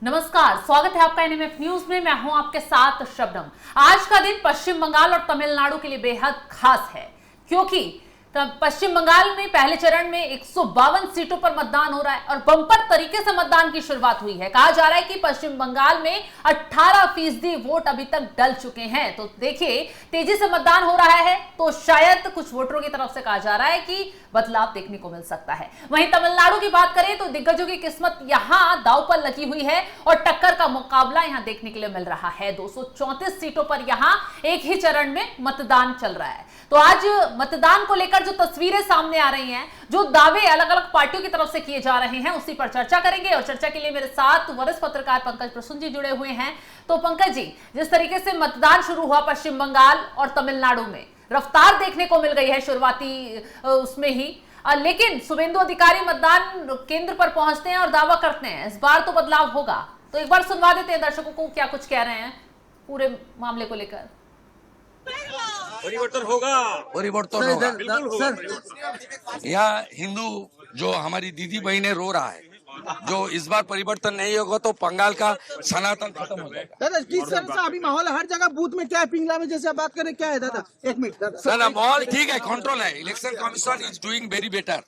नमस्कार, स्वागत है आपका एनएमएफ न्यूज में। मैं हूं आपके साथ शबनम। आज का दिन पश्चिम बंगाल और तमिलनाडु के लिए बेहद खास है, क्योंकि पश्चिम बंगाल में पहले चरण में 152 सीटों पर मतदान हो रहा है और बम्पर तरीके से मतदान की शुरुआत हुई है। कहा जा रहा है कि पश्चिम बंगाल में 18% वोट अभी तक डल चुके हैं। तो देखिए, तेजी से मतदान हो रहा है तो शायद कुछ वोटरों की तरफ से कहा जा रहा है कि बदलाव देखने को मिल सकता है। वहीं तमिलनाडु की बात करें तो दिग्गजों की किस्मत यहां दांव पर लगी हुई है और टक्कर का मुकाबला यहां देखने के लिए मिल रहा है। 234 सीटों पर यहां एक ही चरण में मतदान चल रहा है। तो आज मतदान को लेकर जो तस्वीरें सामने आ रही हैं, जो दावे अलग अलग पार्टियों की तरफ से किए जा रहे हैं, उसी पर चर्चा करेंगे। और चर्चा के लिए मेरे साथ वरिष्ठ पत्रकार पंकज प्रसून जी जुड़े हुए हैं। तो पंकज जी, जिस तरीके से मतदान शुरू हुआ पश्चिम बंगाल और तमिलनाडु में, रफ्तार देखने को मिल गई है शुरुआती उसमें ही, लेकिन शुभेंदु अधिकारी मतदान केंद्र पर पहुंचते हैं और दावा करते हैं इस बार तो बदलाव होगा। तो एक बार सुनवा देते हैं दर्शकों को क्या कुछ कह रहे हैं पूरे मामले को लेकर। परिवर्तन होगा, परिवर्तन होगा सर। यहाँ हिंदू जो हमारी दीदी बहनें रो रहा है, जो इस बार परिवर्तन नहीं होगा तो बंगाल का सनातन खत्म हो जाएगा। दादा किस तरह से अभी माहौल हर जगह बूथ में क्या है, पिंगला में जैसे आप बात करें क्या है दादा? एक मिनट दादा। सर माहौल ठीक है, कंट्रोल है, election commission is doing very better,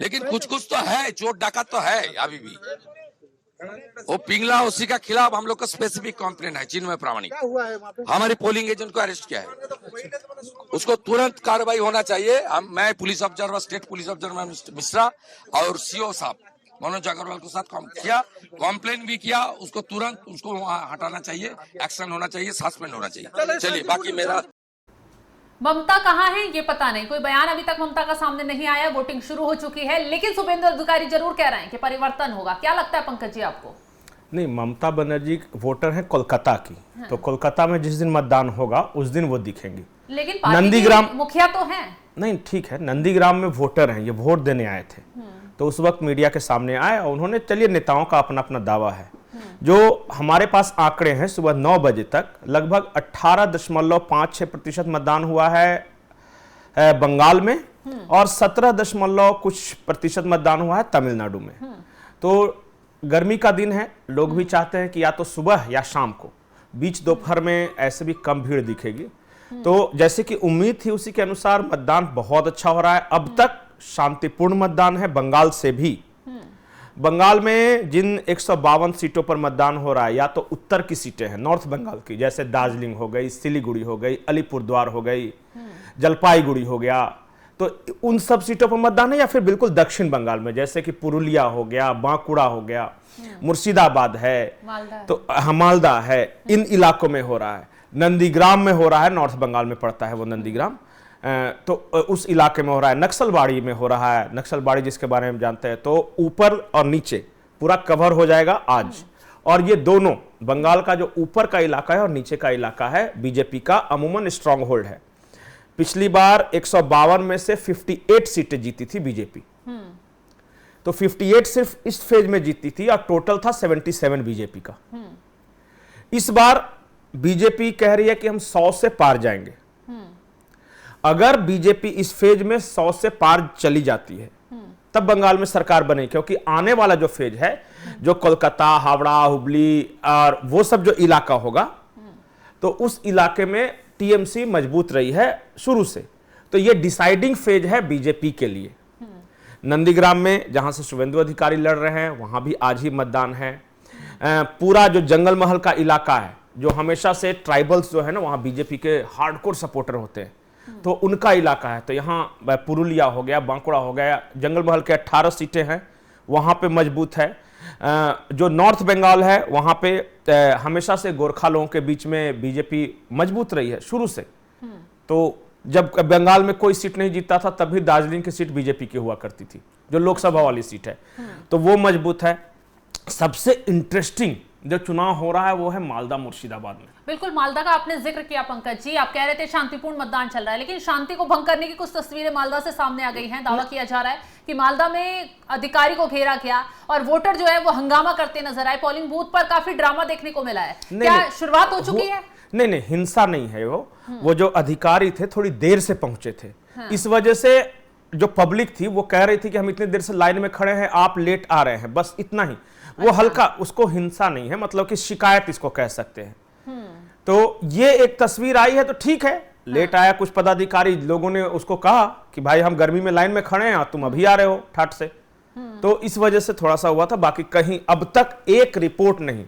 लेकिन कुछ कुछ तो है, चोट डाकत तो है अभी भी। वो पिंगला उसी का खिलाफ हम लोग का स्पेसिफिक कंप्लेंट है। चिन्मय प्रामाणिक हमारे पोलिंग एजेंट को अरेस्ट किया है, उसको तुरंत कार्रवाई होना चाहिए। मैं police observer, state police observer Mishra और सीओ साहब मनोज अग्रवाल के साथ किया, कंप्लेन भी किया, उसको तुरंत उसको वहाँ हटाना चाहिए, एक्शन होना चाहिए, सस्पेंड होना चाहिए। चलिए बाकी मेरा ममता कहां है ये पता नहीं, कोई बयान अभी तक ममता का सामने नहीं आया। वोटिंग शुरू हो चुकी है, लेकिन शुभेंदु अधिकारी जरूर कह रहे हैं कि परिवर्तन होगा। क्या लगता है पंकज जी आपको? नहीं, ममता बनर्जी वोटर है कोलकाता की, हाँ। तो कोलकाता में जिस दिन मतदान होगा उस दिन वो दिखेंगी, लेकिन नंदीग्राम मुखिया तो है। नहीं ठीक है, नंदीग्राम में वोटर हैं, ये वोट देने आए थे, तो उस वक्त मीडिया के सामने आए और उन्होंने, चलिए नेताओं का अपना अपना दावा है। जो हमारे पास आंकड़े हैं, सुबह 9 बजे तक लगभग 18.56% मतदान हुआ है बंगाल में और 17 कुछ प्रतिशत मतदान हुआ है तमिलनाडु में। तो गर्मी का दिन है, लोग भी चाहते हैं कि या तो सुबह या शाम को, बीच दोपहर में ऐसे भी कम भीड़ दिखेगी। तो जैसे कि उम्मीद थी उसी के अनुसार मतदान बहुत अच्छा हो रहा है। अब तक शांतिपूर्ण मतदान है बंगाल से भी। बंगाल में जिन 152 सीटों पर मतदान हो रहा है, या तो उत्तर की सीटें हैं नॉर्थ बंगाल की, जैसे दार्जिलिंग हो गई, सिलीगुड़ी हो गई, अलीपुरद्वार हो गई, जलपाईगुड़ी हो गया, तो उन सब सीटों पर मतदान है। या फिर बिल्कुल दक्षिण बंगाल में, जैसे कि पुरुलिया हो गया, बांकुड़ा हो गया, मुर्शिदाबाद है, तो मालदा है, इन इलाकों में हो रहा है। नंदीग्राम में हो रहा है, नॉर्थ बंगाल में पड़ता है वो नंदीग्राम, तो उस इलाके में हो रहा है। नक्सलबाड़ी में हो रहा है, नक्सलबाड़ी जिसके बारे में जानते हैं। तो ऊपर और नीचे पूरा कवर हो जाएगा आज। और ये दोनों, बंगाल का जो ऊपर का इलाका है और नीचे का इलाका है, बीजेपी का अमूमन स्ट्रांग होल्ड है। पिछली बार 152 में से 58 सीटें जीती थी बीजेपी, तो 58 सिर्फ इस फेज में जीती थी और टोटल था 77 बीजेपी का। इस बार बीजेपी कह रही है कि हम 100 से पार जाएंगे। अगर बीजेपी इस फेज में 100 से पार चली जाती है तब बंगाल में सरकार बनेगी, क्योंकि आने वाला जो फेज है, जो कोलकाता, हावड़ा, हुबली और वो सब जो इलाका होगा, तो उस इलाके में टीएमसी मजबूत रही है शुरू से। तो ये डिसाइडिंग फेज है बीजेपी के लिए। नंदीग्राम में जहां से शुभेंदु अधिकारी लड़ रहे हैं, वहां भी आज ही मतदान है। पूरा जो जंगल महल का इलाका है, जो हमेशा से ट्राइबल्स जो है ना, वहां बीजेपी के हार्डकोर सपोर्टर होते हैं, तो उनका इलाका है। तो यहाँ पुरुलिया हो गया, बांकुड़ा हो गया, जंगल महल के 18 सीटें हैं, वहाँ पे मजबूत है। जो नॉर्थ बंगाल है, वहाँ पे हमेशा से गोरखा लोगों के बीच में बीजेपी मजबूत रही है शुरू से। तो जब बंगाल में कोई सीट नहीं जीतता था, तभी दार्जिलिंग की सीट बीजेपी की हुआ करती थी, जो लोकसभा वाली सीट है, तो वो मजबूत है। सबसे इंटरेस्टिंग जो चुनाव हो रहा है वो है मालदा मुर्शिदाबाद में। बिल्कुल, मालदा का आपने जिक्र किया पंकज जी। आप कह रहे थे शांतिपूर्ण मतदान चल रहा है, लेकिन शांति को भंग करने की कुछ तस्वीरें मालदा से सामने आ गई हैं। दावा किया जा रहा है कि मालदा में अधिकारी को घेरा गया और वोटर जो है वो हंगामा करते नजर आए। पोलिंग बूथ पर काफी ड्रामा देखने को मिला है। क्या शुरुआत हो चुकी है? नहीं, हिंसा नहीं है। वो जो अधिकारी थे थोड़ी देर से पहुंचे थे, इस वजह से जो पब्लिक थी वो कह रही थी कि हम इतनी देर से लाइन में खड़े हैं, आप लेट आ रहे हैं, बस इतना ही। वो हल्का, उसको हिंसा नहीं है, मतलब कि शिकायत इसको कह सकते हैं। तो ये एक तस्वीर आई है तो ठीक है, लेट आया, कुछ पदाधिकारी लोगों ने उसको कहा कि भाई हम गर्मी में लाइन में खड़े हैं, तुम अभी आ रहे हो ठाट से, तो इस वजह से थोड़ा सा हुआ था। बाकी कहीं अब तक एक रिपोर्ट नहीं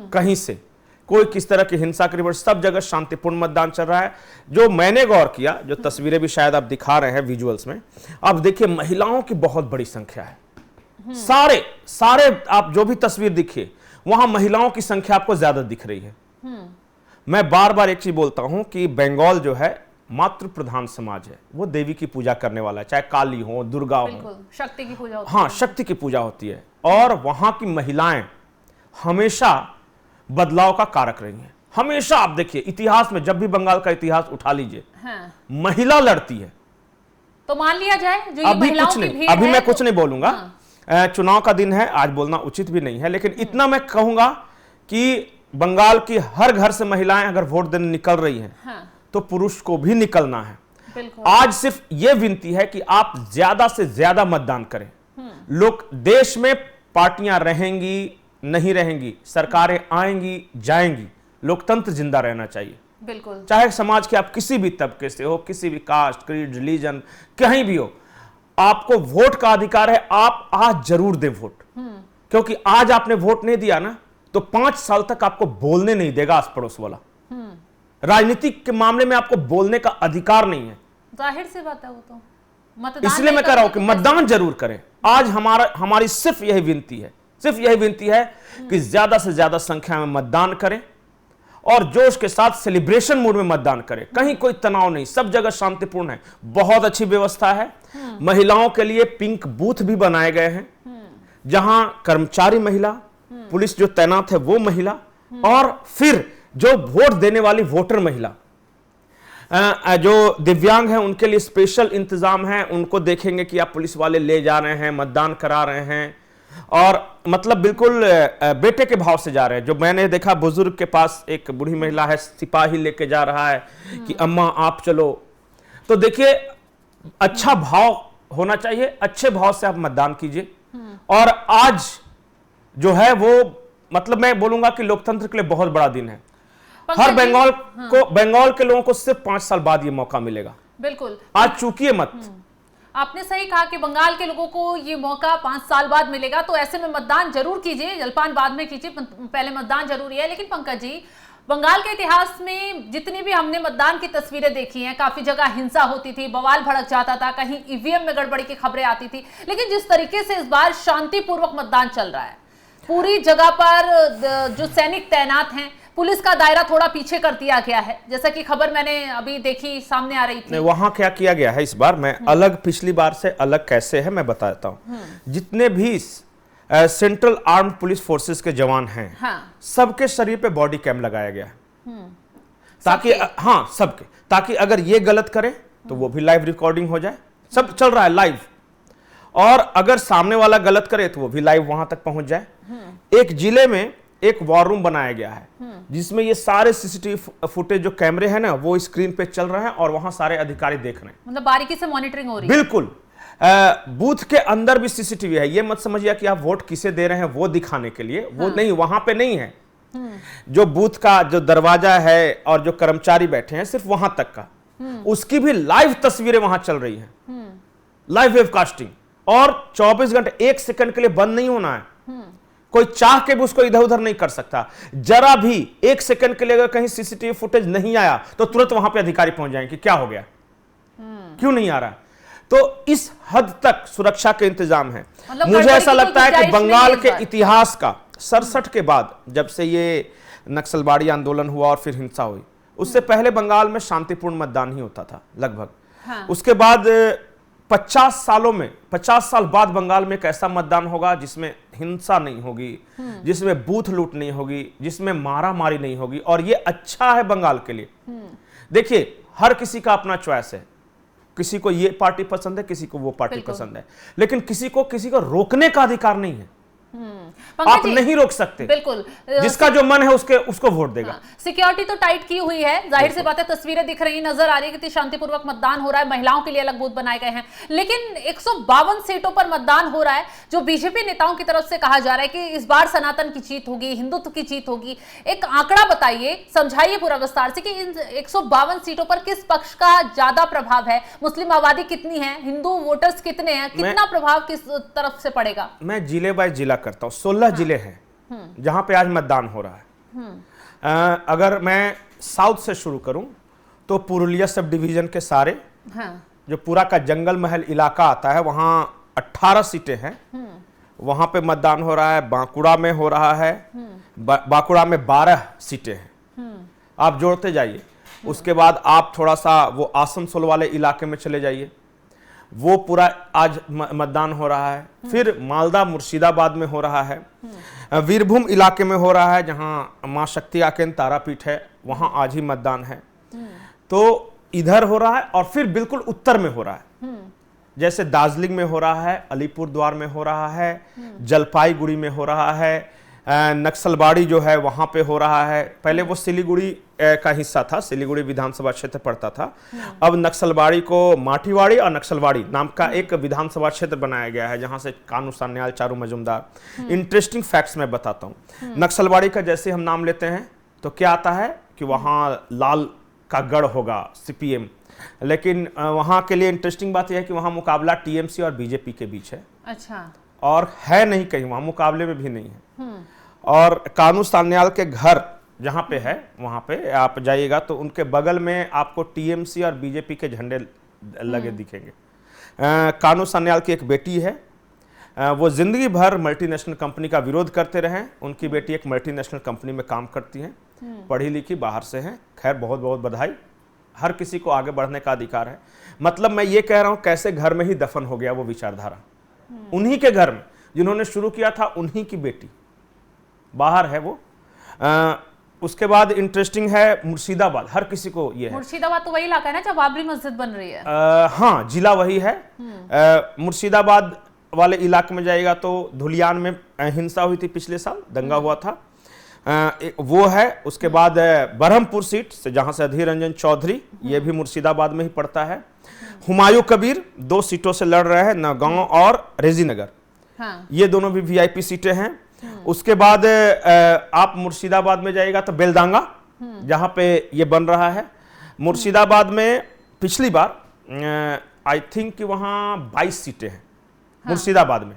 कहीं से कोई किस तरह की हिंसा की रिपोर्ट, सब जगह शांतिपूर्ण मतदान चल रहा है। जो मैंने गौर किया, जो तस्वीरें भी शायद आप दिखा रहे हैं विजुअल्स में, अब देखिए महिलाओं की बहुत बड़ी संख्या है। सारे आप जो भी तस्वीर दिखिए वहां महिलाओं की संख्या आपको ज्यादा दिख रही है। मैं बार बार एक चीज बोलता हूं कि बंगाल जो है मातृ प्रधान समाज है, वो देवी की पूजा करने वाला है, चाहे काली हो, दुर्गा हो, शक्ति की पूजा होती है। हाँ, शक्ति की पूजा होती है। और वहां की महिलाएं हमेशा बदलाव का कारक रही हैं। हमेशा आप देखिए इतिहास में, जब भी बंगाल का इतिहास उठा लीजिए, हाँ। महिला लड़ती है। तो मान लिया जाए जो ये अभी महिलाओं कुछ की नहीं, भीड़ अभी है मैं तो... कुछ नहीं बोलूंगा। हाँ। चुनाव का दिन है, आज बोलना उचित भी नहीं है, लेकिन इतना मैं कहूंगा कि बंगाल की हर घर से महिलाएं अगर वोट देने निकल रही हैं, हाँ। तो पुरुष को भी निकलना है। आज सिर्फ यह विनती है कि आप ज्यादा से ज्यादा मतदान करें। लोग, देश में पार्टियां रहेंगी नहीं रहेंगी, सरकारें आएंगी जाएंगी, लोकतंत्र जिंदा रहना चाहिए। बिल्कुल, चाहे समाज के आप किसी भी तबके से हो, किसी भी कास्ट, क्रीड, रिलीजन, कहीं भी हो, आपको वोट का अधिकार है। आप आज जरूर दें वोट, क्योंकि आज आपने वोट नहीं दिया ना, तो 5 साल तक आपको बोलने नहीं देगा आस पड़ोस वाला। राजनीति के मामले में आपको बोलने का अधिकार नहीं है। जाहिर सी बात है, वो तो मतदान, इसलिए मैं कह रहा हूं कि मतदान जरूर करें। आज हमारी सिर्फ यही विनती है, सिर्फ यही विनती है कि ज्यादा से ज्यादा संख्या में मतदान करें और जोश के साथ सेलिब्रेशन मूड में मतदान करें। कहीं कोई तनाव नहीं, सब जगह शांतिपूर्ण है, बहुत अच्छी व्यवस्था है। महिलाओं के लिए पिंक बूथ भी बनाए गए हैं, जहां कर्मचारी महिला, पुलिस जो तैनात है वो महिला, और फिर जो वोट देने वाली वोटर महिला, जो दिव्यांग हैं उनके लिए स्पेशल इंतजाम है। उनको देखेंगे कि आप पुलिस वाले ले जा रहे हैं, मतदान करा रहे हैं, और मतलब बिल्कुल बेटे के भाव से जा रहे हैं। जो मैंने देखा, बुजुर्ग के पास एक बूढ़ी महिला है, सिपाही लेके जा रहा है कि अम्मा आप चलो। तो देखिए, अच्छा भाव होना चाहिए, अच्छे भाव से आप मतदान कीजिए। और आज जो है वो, मतलब मैं बोलूंगा कि लोकतंत्र के लिए बहुत बड़ा दिन है। हर बंगाल के लोगों को सिर्फ 5 साल बाद ये मौका मिलेगा। बिल्कुल, आज चूकिए मत। आपने सही कहा कि बंगाल के लोगों को ये मौका 5 साल बाद मिलेगा, तो ऐसे में मतदान जरूर कीजिए, जलपान बाद में कीजिए, पहले मतदान जरूरी है। लेकिन पंकज जी, बंगाल के इतिहास में जितनी भी हमने मतदान की तस्वीरें देखी हैं, काफी जगह हिंसा होती थी, बवाल भड़क जाता था, कहीं ईवीएम में गड़बड़ी की खबरें आती थी। लेकिन जिस तरीके से इस बार शांतिपूर्वक मतदान चल रहा है, पूरी जगह पर जो सैनिक तैनात हैं, पुलिस का दायरा थोड़ा पीछे कर दिया गया है, जैसा कि खबर मैंने अभी देखी, सामने आ रही थी। वहां क्या किया गया है इस बार, मैं अलग, पिछली बार से अलग कैसे है मैं बताता हूं। जितने भी सेंट्रल आर्म्ड पुलिस फोर्सेस के जवान हैं, हाँ। सबके शरीर पे बॉडी कैम लगाया गया है, ताकि सबके, ताकि अगर ये गलत करें तो वो भी लाइव रिकॉर्डिंग हो जाए। सब चल रहा है लाइव, और अगर सामने वाला गलत करे तो वो भी लाइव वहां तक पहुंच जाए। एक जिले में एक वॉर रूम बनाया गया है, जिसमें ये सारे सीसीटीवी फुटेज जो कैमरे हैं ना, वो स्क्रीन पे चल रहे हैं और वहां सारे अधिकारी देख रहे हैं। मतलब बारीकी से मॉनिटरिंग हो रही है। बिल्कुल। बूथ के अंदर भी सीसीटीवी है। ये मत समझिए कि आप वोट किसे दे रहे हैं वो दिखाने के लिए, वो नहीं, वहां पे नहीं है। जो बूथ का जो दरवाजा है और जो कर्मचारी बैठे हैं, सिर्फ वहां तक का, उसकी भी लाइव तस्वीरें वहां चल रही हैं, लाइव वेबकास्टिंग। और 24 घंटे, 1 सेकंड के लिए बंद नहीं होना है। कोई चाह के भी उसको इधर उधर नहीं कर सकता। जरा भी 1 सेकंड के लिए अगर कहीं सीसीटीवी फुटेज नहीं आया तो तुरंत वहां पे अधिकारी पहुंच जाएंगे कि क्या हो गया, क्यों नहीं आ रहा। तो इस हद तक सुरक्षा के इंतजाम है। मुझे ऐसा लगता है कि बंगाल के इतिहास का 67 के बाद, जब से ये नक्सलवाड़ी आंदोलन हुआ और फिर हिंसा हुई, उससे पहले बंगाल में शांतिपूर्ण मतदान ही होता था लगभग। हाँ। उसके बाद 50 सालों में, 50 साल बाद बंगाल में एक ऐसा मतदान होगा जिसमें हिंसा नहीं होगी, जिसमें बूथ लूट नहीं होगी, जिसमें मारा मारी नहीं होगी। और ये अच्छा है बंगाल के लिए। देखिए, हर किसी का अपना चॉइस है, किसी को ये पार्टी पसंद है, किसी को वो पार्टी पसंद है, लेकिन किसी को रोकने का अधिकार नहीं है। आप पंकज जी, नहीं रोक सकते। बिल्कुल। जिसका जो मन है उसको वोट देगा। सिक्योरिटी तो टाइट की हुई है, जाहिर सी बात है, तस्वीरें दिख रही नजर आ रही है कि शांतिपूर्वक मतदान हो रहा है, महिलाओं के लिए अलग बूथ बनाए गए हैं, लेकिन 152 सीटों पर मतदान हो रहा है। जो बीजेपी नेताओं की तरफ से कहा जा रहा है कि इस बार सनातन की जीत होगी, हिंदुत्व की जीत होगी, एक आंकड़ा बताइए, समझाइए पूरा विस्तार से कि इन 152 सीटों पर किस पक्ष का ज्यादा प्रभाव है, मुस्लिम आबादी कितनी है, हिंदू वोटर्स कितने हैं, कितना प्रभाव किस तरफ से पड़ेगा? मैं जिले बाय जिला करता हूं। 16 जिले हैं जहां पे आज मतदान हो रहा है। अगर मैं साउथ से शुरू करूं तो पुरुलिया सब डिवीजन के सारे, जो पूरा का जंगल महल इलाका आता है, वहां 18 सीटें हैं, वहां पे मतदान हो रहा है। बांकुड़ा में हो रहा है, बांकुड़ा में 12 सीटें हैं। आप जोड़ते जाइए। उसके बाद आप थोड़ा सा वो आसनसोल वाले इलाके में चले जाइए, वो पूरा आज मतदान हो रहा है। फिर मालदा मुर्शिदाबाद में हो रहा है, वीरभूम इलाके में हो रहा है जहां मां शक्ति आकेन तारापीठ है, वहां आज ही मतदान है। तो इधर हो रहा है और फिर बिल्कुल उत्तर में हो रहा है, जैसे दार्जिलिंग में हो रहा है, अलीपुर द्वार में हो रहा है, जलपाईगुड़ी में हो रहा है, नक्सलबाड़ी जो है वहां पे हो रहा है। पहले वो सिलीगुड़ी का हिस्सा था, सिलीगुड़ी विधानसभा क्षेत्र पड़ता था। अब नक्सलबाड़ी को माठीवाड़ी और नक्सलबाड़ी नाम का एक विधानसभा क्षेत्र बनाया गया है, जहां से कानू सान्याल, चारू मजुमदार। इंटरेस्टिंग फैक्ट्स मैं बताता हूं। नक्सलबाड़ी का जैसे हम नाम लेते हैं तो क्या आता है कि वहां लाल का गढ़ होगा, सीपीएम, लेकिन वहां के लिए इंटरेस्टिंग बात यह है कि वहां मुकाबला टीएमसी और बीजेपी के बीच है। अच्छा। और है नहीं कहीं, वहां मुकाबले में भी नहीं है। और कानू सान्याल के घर जहां पे है, वहां पे आप जाइएगा तो उनके बगल में आपको टीएमसी और बीजेपी के झंडे लगे दिखेंगे। कानू सान्याल की एक बेटी है, वो जिंदगी भर मल्टीनेशनल कंपनी का विरोध करते रहे। उनकी बेटी एक मल्टीनेशनल कंपनी में काम करती हैं, पढ़ी लिखी, बाहर से हैं। खैर बहुत बहुत बधाई, हर किसी को आगे बढ़ने का अधिकार है। मतलब मैं ये कह रहा हूं कैसे घर में ही दफन हो गया वो विचारधारा, उन्हीं के घर में जिन्होंने शुरू किया था, उन्हीं की बेटी बाहर है वो। उसके बाद इंटरेस्टिंग है मुर्शिदाबाद, हर किसी को ये है। मुर्शिदाबाद तो वही इलाका है ना जहाँ बाबरी मस्जिद बन रही है। हाँ, जिला वही है। मुर्शिदाबाद वाले इलाके में जाएगा तो धुलियान में हिंसा हुई थी, पिछले साल दंगा हुआ था, वो है। उसके बाद बरहमपुर सीट से जहां से अधीर रंजन चौधरी, ये भी मुर्शिदाबाद में ही पड़ता है। हुमायूं कबीर 2 सीटों से लड़ रहे हैं, नौगांव और रेजीनगर। ये दोनों भी वीआईपी सीटें हैं। उसके बाद आप मुर्शिदाबाद में जाइएगा तो बेलदांगा, जहां पे ये बन रहा है। मुर्शिदाबाद में पिछली बार आई थिंक कि वहां 22 सीटें हैं मुर्शिदाबाद में।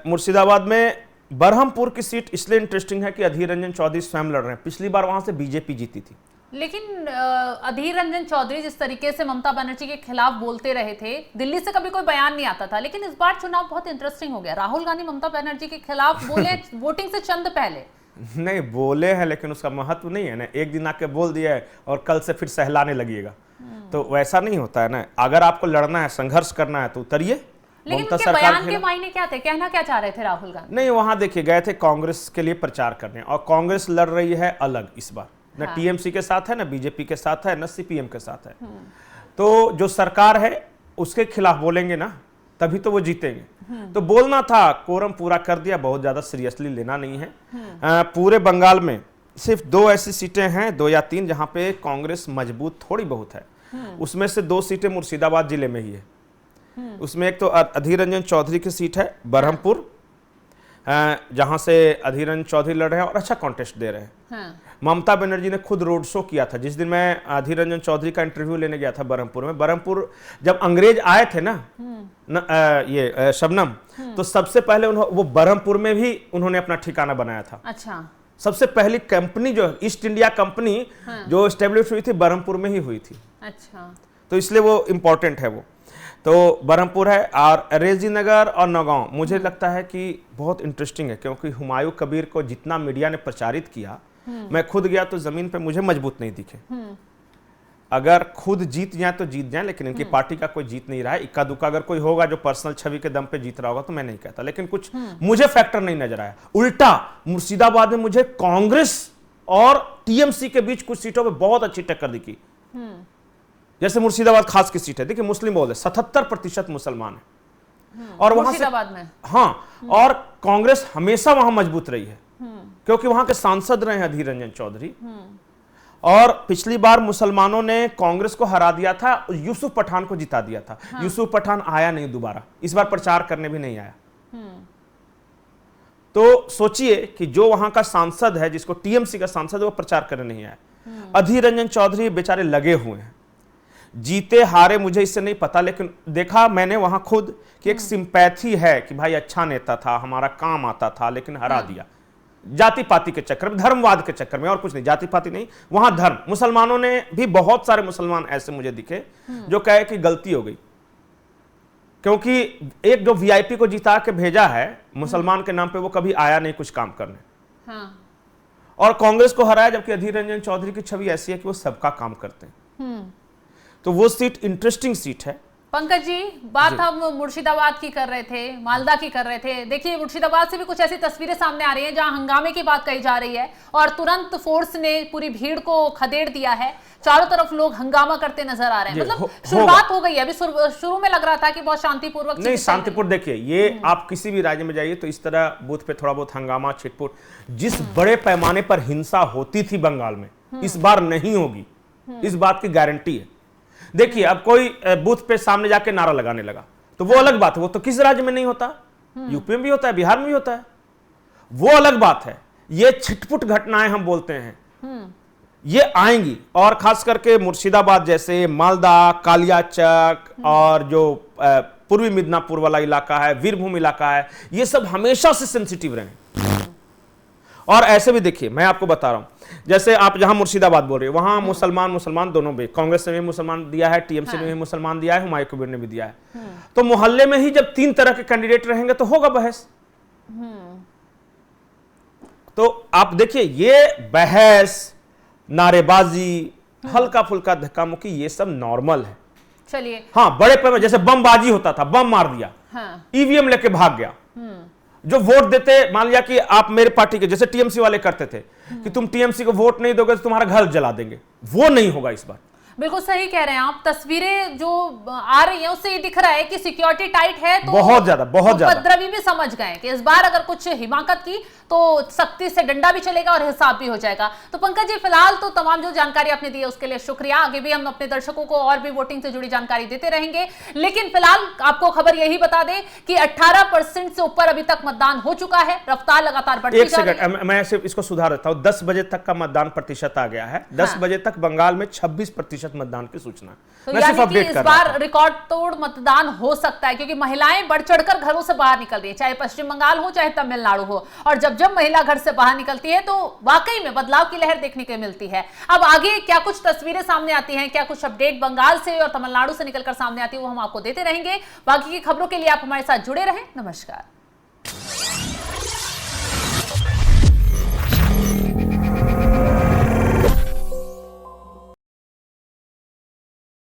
मुर्शिदाबाद में बरहमपुर की सीट इसलिए इंटरेस्टिंग है कि अधीर रंजन चौधरी स्वयं लड़ रहे हैं। पिछली बार वहां से बीजेपी जीती थी। लेकिन अधीर रंजन चौधरी जिस तरीके से ममता बनर्जी के खिलाफ बोलते रहे थे, दिल्ली से कभी कोई बयान नहीं आता था, लेकिन इस बार चुनाव बहुत इंटरेस्टिंग हो गया। राहुल गांधी ममता बनर्जी के खिलाफ बोले वोटिंग से चंद पहले। नहीं बोले हैं, लेकिन उसका महत्व नहीं है ना। एक दिन आके बोल दिया है और कल से फिर सहलाने लगिएगा, तो वैसा नहीं होता है ना। अगर आपको लड़ना है, संघर्ष करना है तो उतरिए। लेकिन उनके बयान के मायने क्या थे? कहना क्या चाह रहे थे राहुल गांधी? नहीं, वहां देखिए गए थे कांग्रेस के लिए प्रचार करने, और कांग्रेस लड़ रही है अलग इस बार, न टीएमसी के साथ है, न बीजेपी के साथ है, न सीपीएम के साथ है। तो जो सरकार है उसके खिलाफ बोलेंगे ना, तभी तो वो जीतेंगे। तो बोलना था, कोरम पूरा कर दिया, बहुत ज्यादा सीरियसली लेना नहीं है। पूरे बंगाल में सिर्फ 2 ऐसी सीटें हैं, 2 या 3, जहां पे कांग्रेस मजबूत थोड़ी बहुत है। उसमें से 2 सीटें मुर्शिदाबाद जिले में ही है। उसमें एक तो अधीर रंजन चौधरी की सीट है बरहमपुर, जहां से अधीर रंजन चौधरी लड़ रहे हैं और अच्छा कॉन्टेस्ट दे रहे हैं। ममता बनर्जी ने खुद रोड शो किया था। जिस दिन मैं अधीर रंजन चौधरी का इंटरव्यू लेने गया था बरहमपुर में, बरहमपुर जब अंग्रेज आए थे ना, शबनम, तो सबसे पहले वो बरहमपुर में भी उन्होंने अपना ठिकाना बनाया था। अच्छा। सबसे पहली कंपनी जो ईस्ट इंडिया कंपनी जो एस्टेब्लिश हुई थी बरहमपुर में ही हुई थी। अच्छा। तो इसलिए वो इंपॉर्टेंट है वो। तो बरहमपुर है और रेजीनगर और नौगांव मुझे लगता है कि बहुत इंटरेस्टिंग है, क्योंकि हुमायूं कबीर को जितना मीडिया ने प्रचारित किया, मैं खुद गया तो जमीन पे मुझे मजबूत नहीं दिखे। अगर खुद जीत जाए तो जीत जाए, लेकिन इनकी पार्टी का कोई जीत नहीं रहा है। इक्का दुक्का अगर कोई होगा जो पर्सनल छवि के दम पे जीत रहा होगा तो मैं नहीं कहता, लेकिन कुछ मुझे फैक्टर नहीं नजर आया। उल्टा मुर्शिदाबाद में मुझे कांग्रेस और टीएमसी के बीच कुछ सीटों पे बहुत अच्छी टक्कर दिखी। जैसे मुर्शिदाबाद खास की सीट है, देखिए मुस्लिम बहुल है, 77% मुसलमान है। और वहां से मुर्शिदाबाद में। हाँ, और कांग्रेस हमेशा वहां मजबूत रही है क्योंकि वहां के सांसद रहे हैं अधीर रंजन चौधरी। और पिछली बार मुसलमानों ने कांग्रेस को हरा दिया था, यूसुफ पठान को जिता दिया था। यूसुफ पठान आया नहीं दोबारा, इस बार प्रचार करने भी नहीं आया। तो सोचिए कि जो वहां का सांसद है, जिसको टीएमसी का सांसद है, वो प्रचार करने नहीं आया। अधीर रंजन चौधरी बेचारे लगे हुए हैं, जीते हारे मुझे इससे नहीं पता, लेकिन देखा मैंने वहां खुद कि एक सिंपैथी है कि भाई अच्छा नेता था, हमारा काम आता था, लेकिन हरा दिया जाति पाति के चक्कर में, धर्मवाद के चक्कर में, और कुछ नहीं। जाति पाति नहीं, वहां धर्म। मुसलमानों ने भी, बहुत सारे मुसलमान ऐसे मुझे दिखे जो कहे कि गलती हो गई, क्योंकि एक जो वीआईपी को जिता के भेजा है मुसलमान के नाम पे, वो कभी आया नहीं कुछ काम करने। और कांग्रेस को हराया, जबकि अधीर रंजन चौधरी की छवि ऐसी है कि वो सबका काम करते हैं। तो वो सीट इंटरेस्टिंग सीट है। पंकज जी, बात हम मुर्शिदाबाद की कर रहे थे, मालदा की कर रहे थे। देखिए, मुर्शिदाबाद से भी कुछ ऐसी तस्वीरें सामने आ रही हैं जहां हंगामे की बात कही जा रही है और तुरंत फोर्स ने पूरी भीड़ को खदेड़ दिया है। चारों तरफ लोग हंगामा करते नजर आ रहे हैं। मतलब शुरुआत हो गई है। अभी शुरू में लग रहा था कि बहुत शांतिपूर्वक, नहीं शांतिपूर्ण। देखिए, ये आप किसी भी राज्य में जाइए तो इस तरह बूथ पे थोड़ा बहुत हंगामा, छिटपुट, जिस बड़े पैमाने पर हिंसा होती थी बंगाल में, इस बार नहीं होगी, इस बात की गारंटी है। देखिए, अब कोई बूथ पे सामने जाके नारा लगाने लगा तो वो अलग बात है, वो तो किस राज्य में नहीं होता, यूपी में भी होता है, बिहार में भी होता है, वो अलग बात है। ये छिटपुट घटनाएं हम बोलते हैं, ये आएंगी। और खास करके मुर्शिदाबाद जैसे, मालदा, कालियाचक और जो पूर्वी मिदनापुर वाला इलाका है, वीरभूम इलाका है, ये सब हमेशा से सेंसिटिव रहे। और ऐसे भी देखिए, मैं आपको बता रहा हूं, जैसे आप जहां मुर्शिदाबाद बोल रहे हो, वहां मुसलमान दोनों भी, कांग्रेस ने भी मुसलमान दिया है, टीएमसी ने भी मुसलमान दिया है, हुमायूं कबीर ने भी दिया है। तो मोहल्ले में ही जब 3 तरह के कैंडिडेट रहेंगे तो होगा बहस। तो आप देखिए, ये बहस, नारेबाजी, हल्का फुल्का धक्का मुक्की, ये सब नॉर्मल है। चलिए, हाँ, बड़े पैमाने, जैसे बमबाजी होता था, बम मार दिया, ईवीएम लेके भाग गया, जो वोट देते, मान लिया कि आप मेरे पार्टी के, जैसे टीएमसी वाले करते थे कि तुम टीएमसी को वोट नहीं दोगे तो तुम्हारा घर जला देंगे, वो नहीं होगा इस बार। बिल्कुल सही कह रहे हैं आप। तस्वीरें जो आ रही हैं उससे ये दिख रहा है कि सिक्योरिटी टाइट है, तो बहुत ज्यादा उपद्रवी भी समझ गए कि इस बार अगर कुछ हिमाकत की तो सख्ती से डंडा भी चलेगा और हिसाब भी हो जाएगा। तो पंकज जी, फिलहाल तो तमाम जो जानकारी आपने दी है उसके लिए शुक्रिया। आगे भी हम अपने दर्शकों को और भी वोटिंग से जुड़ी जानकारी देते रहेंगे, लेकिन फिलहाल आपको खबर यही बता दें कि 18% से ऊपर अभी तक मतदान हो चुका है। रफ्तार लगातार बढ़ती जा रही है। 1 सेकंड, मैं सिर्फ इसको सुधार देता हूं। 10 बजे तक का मतदान प्रतिशत आ गया है। 10 बजे तक बंगाल में 26% मतदान की सूचना। तो यानी कि इस बार रिकॉर्ड तोड़ मतदान हो सकता है, क्योंकि महिलाएं बढ़ चढ़कर घरों से बाहर निकल रही है, चाहे पश्चिम बंगाल हो चाहे तमिलनाडु हो। और जब महिला घर से बाहर निकलती है तो वाकई में बदलाव की लहर देखने को मिलती है। अब आगे क्या कुछ तस्वीरें सामने आती हैं, क्या कुछ अपडेट बंगाल से और तमिलनाडु से निकलकर सामने आती है, वो हम आपको देते रहेंगे। बाकी की खबरों के लिए आप हमारे साथ जुड़े रहें। नमस्कार।